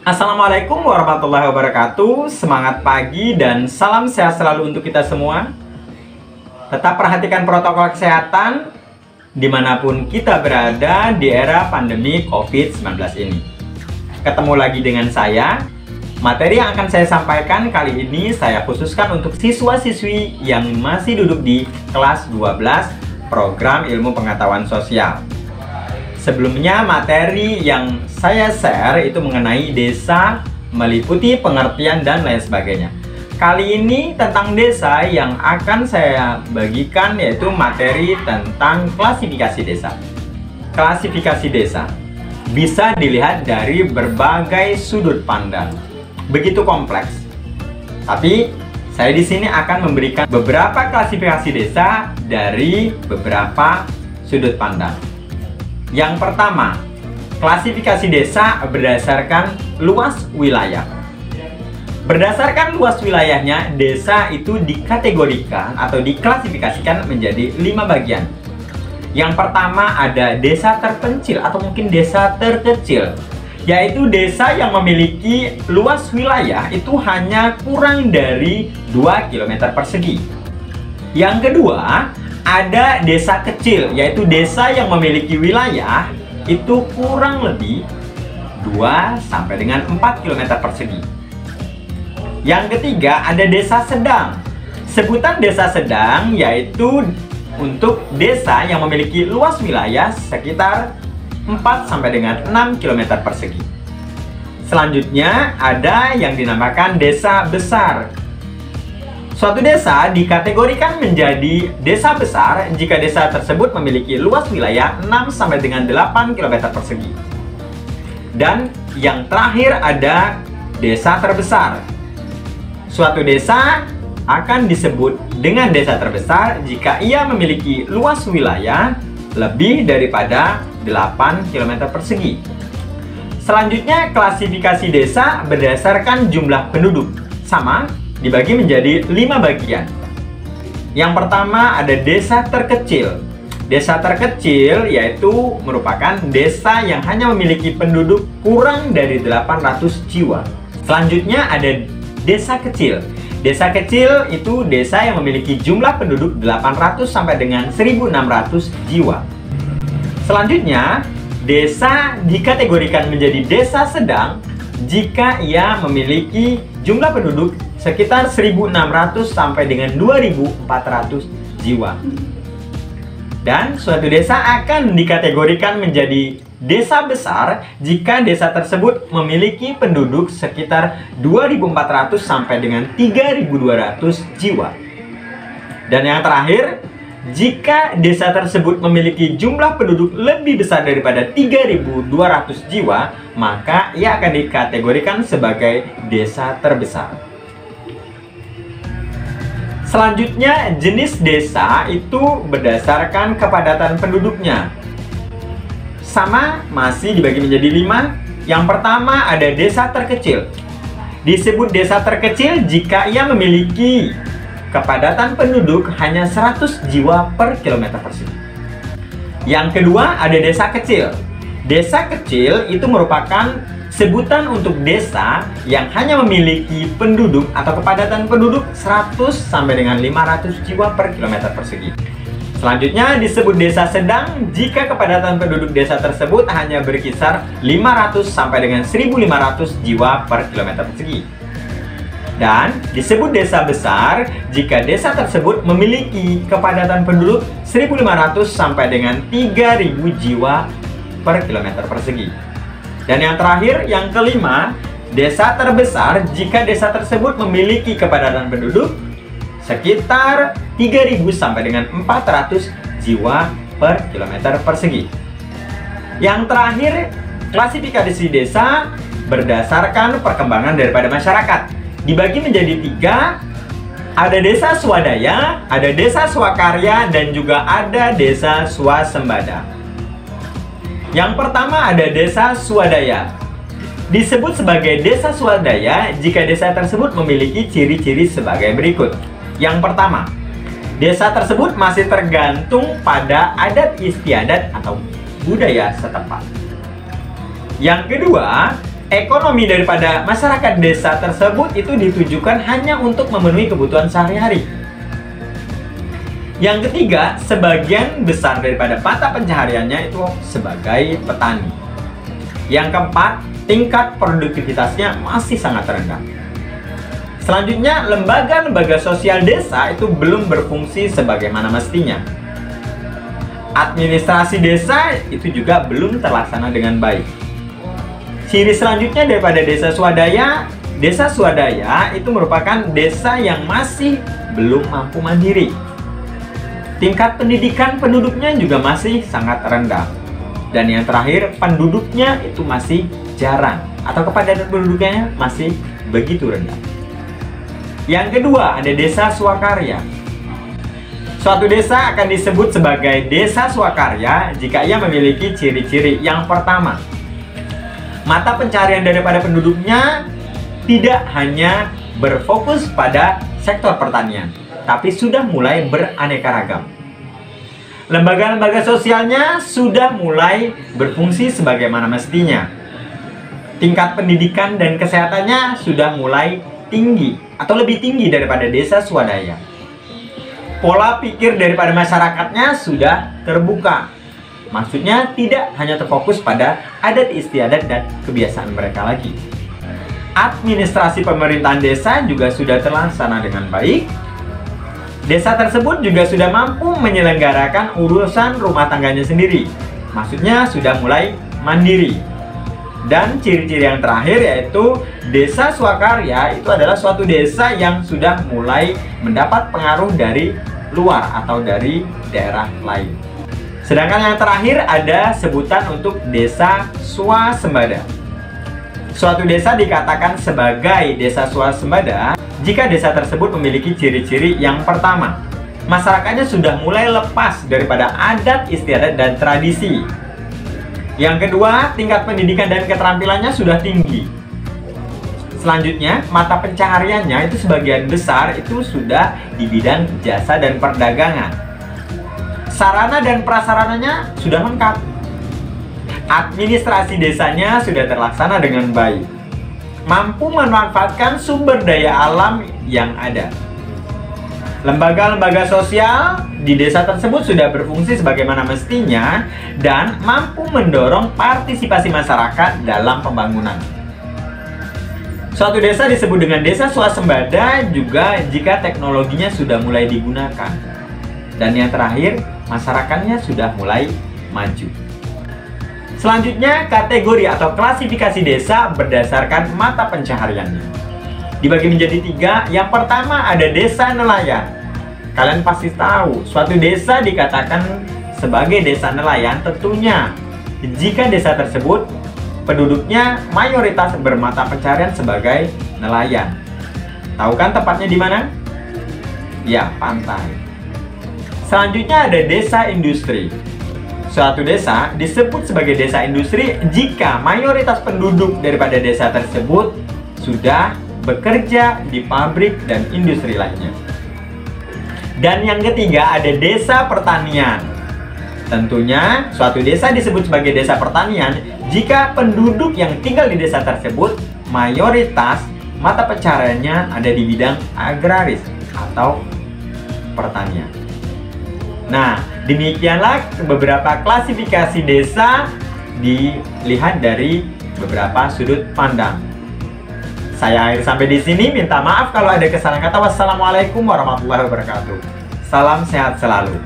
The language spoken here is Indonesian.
Assalamualaikum warahmatullahi wabarakatuh. Semangat pagi dan salam sehat selalu untuk kita semua. Tetap perhatikan protokol kesehatan dimanapun kita berada di era pandemi COVID-19 ini. Ketemu lagi dengan saya. Materi yang akan saya sampaikan kali ini saya khususkan untuk siswa-siswi yang masih duduk di kelas 12 program ilmu pengetahuan sosial. Sebelumnya materi yang saya share itu mengenai desa, meliputi pengertian dan lain sebagainya. Kali ini tentang desa yang akan saya bagikan yaitu materi tentang klasifikasi desa. Klasifikasi desa bisa dilihat dari berbagai sudut pandang. Begitu kompleks. Tapi saya di sini akan memberikan beberapa klasifikasi desa dari beberapa sudut pandang. Yang pertama, klasifikasi desa berdasarkan luas wilayah. Berdasarkan luas wilayahnya, desa itu dikategorikan atau diklasifikasikan menjadi 5 bagian. Yang pertama ada desa terpencil atau mungkin desa terkecil, yaitu desa yang memiliki luas wilayah itu hanya kurang dari 2 km persegi. Yang kedua, ada desa kecil, yaitu desa yang memiliki wilayah itu kurang lebih 2 sampai dengan 4 km persegi. Yang ketiga, ada desa sedang. Sebutan desa sedang yaitu untuk desa yang memiliki luas wilayah sekitar 4 sampai dengan 6 km persegi. Selanjutnya, ada yang dinamakan desa besar. Suatu desa dikategorikan menjadi desa besar jika desa tersebut memiliki luas wilayah 6 sampai dengan 8 km persegi. Dan yang terakhir ada desa terbesar. Suatu desa akan disebut dengan desa terbesar jika ia memiliki luas wilayah lebih daripada 8 km persegi. Selanjutnya, klasifikasi desa berdasarkan jumlah penduduk. Sama, dibagi menjadi 5 bagian. Yang pertama ada desa terkecil. Desa terkecil yaitu merupakan desa yang hanya memiliki penduduk kurang dari 800 jiwa. Selanjutnya ada desa kecil. Desa kecil itu desa yang memiliki jumlah penduduk 800 sampai dengan 1600 jiwa. Selanjutnya, desa dikategorikan menjadi desa sedang jika ia memiliki jumlah penduduk sekitar 1.600 sampai dengan 2.400 jiwa. Dan suatu desa akan dikategorikan menjadi desa besar jika desa tersebut memiliki penduduk sekitar 2.400 sampai dengan 3.200 jiwa. Dan yang terakhir, jika desa tersebut memiliki jumlah penduduk lebih besar daripada 3.200 jiwa, maka ia akan dikategorikan sebagai desa terbesar. Selanjutnya, jenis desa itu berdasarkan kepadatan penduduknya. Sama, masih dibagi menjadi 5. Yang pertama ada desa terkecil. Disebut desa terkecil jika ia memiliki kepadatan penduduk hanya 100 jiwa per kilometer persegi. Yang kedua ada desa kecil. Desa kecil itu merupakan sebutan untuk desa yang hanya memiliki penduduk atau kepadatan penduduk 100 sampai dengan 500 jiwa per kilometer persegi. Selanjutnya disebut desa sedang jika kepadatan penduduk desa tersebut hanya berkisar 500 sampai dengan 1.500 jiwa per kilometer persegi. Dan disebut desa besar jika desa tersebut memiliki kepadatan penduduk 1.500 sampai dengan 3.000 jiwa per kilometer persegi. Dan yang terakhir, yang kelima, desa terbesar jika desa tersebut memiliki kepadatan penduduk sekitar 3.000 sampai dengan 400 jiwa per kilometer persegi. Yang terakhir, klasifikasi desa berdasarkan perkembangan daripada masyarakat. Dibagi menjadi 3, ada desa swadaya, ada desa swakarya, dan juga ada desa swasembada. Yang pertama ada desa swadaya. Disebut sebagai desa swadaya jika desa tersebut memiliki ciri-ciri sebagai berikut. Yang pertama, desa tersebut masih tergantung pada adat istiadat atau budaya setempat. Yang kedua, Ekonomi daripada masyarakat desa tersebut itu ditujukan hanya untuk memenuhi kebutuhan sehari-hari. Yang ketiga, sebagian besar daripada mata pencahariannya itu sebagai petani. Yang keempat, tingkat produktivitasnya masih sangat rendah. Selanjutnya, lembaga-lembaga sosial desa itu belum berfungsi sebagaimana mestinya. Administrasi desa itu juga belum terlaksana dengan baik. Ciri selanjutnya daripada desa swadaya itu merupakan desa yang masih belum mampu mandiri. Tingkat pendidikan penduduknya juga masih sangat rendah. Dan yang terakhir, penduduknya itu masih jarang atau kepadatan penduduknya masih begitu rendah. Yang kedua, ada desa swakarya. Suatu desa akan disebut sebagai desa swakarya jika ia memiliki ciri-ciri. Yang pertama, mata pencarian daripada penduduknya tidak hanya berfokus pada sektor pertanian, tapi sudah mulai beraneka ragam. Lembaga-lembaga sosialnya sudah mulai berfungsi sebagaimana mestinya. Tingkat pendidikan dan kesehatannya sudah mulai tinggi atau lebih tinggi daripada desa swadaya. Pola pikir daripada masyarakatnya sudah terbuka. Maksudnya tidak hanya terfokus pada adat istiadat dan kebiasaan mereka lagi. Administrasi pemerintahan desa juga sudah terlaksana dengan baik. Desa tersebut juga sudah mampu menyelenggarakan urusan rumah tangganya sendiri. Maksudnya sudah mulai mandiri. Dan ciri-ciri yang terakhir yaitu desa swakarya itu adalah suatu desa yang sudah mulai mendapat pengaruh dari luar atau dari daerah lain. Sedangkan yang terakhir ada sebutan untuk desa swasembada. Suatu desa dikatakan sebagai desa swasembada jika desa tersebut memiliki ciri-ciri yang pertama. Masyarakatnya sudah mulai lepas daripada adat istiadat dan tradisi. Yang kedua, tingkat pendidikan dan keterampilannya sudah tinggi. Selanjutnya, mata pencahariannya itu sebagian besar itu sudah di bidang jasa dan perdagangan. Sarana dan prasarananya sudah lengkap. Administrasi desanya sudah terlaksana dengan baik. Mampu memanfaatkan sumber daya alam yang ada. Lembaga-lembaga sosial di desa tersebut sudah berfungsi sebagaimana mestinya dan mampu mendorong partisipasi masyarakat dalam pembangunan. Suatu desa disebut dengan desa swasembada juga jika teknologinya sudah mulai digunakan. Dan yang terakhir, masyarakatnya sudah mulai maju. Selanjutnya, kategori atau klasifikasi desa berdasarkan mata pencahariannya. Dibagi menjadi 3. Yang pertama ada desa nelayan. Kalian pasti tahu, suatu desa dikatakan sebagai desa nelayan tentunya jika desa tersebut penduduknya mayoritas bermata pencaharian sebagai nelayan. Tahu kan tepatnya di mana? Ya, pantai. Selanjutnya ada desa industri. Suatu desa disebut sebagai desa industri jika mayoritas penduduk daripada desa tersebut sudah bekerja di pabrik dan industri lainnya. Dan yang ketiga ada desa pertanian. Tentunya suatu desa disebut sebagai desa pertanian jika penduduk yang tinggal di desa tersebut mayoritas mata pencahariannya ada di bidang agraris atau pertanian. Nah, demikianlah beberapa klasifikasi desa dilihat dari beberapa sudut pandang. Saya akhir sampai di sini. Minta maaf kalau ada kesalahan kata. Wassalamualaikum warahmatullahi wabarakatuh. Salam sehat selalu.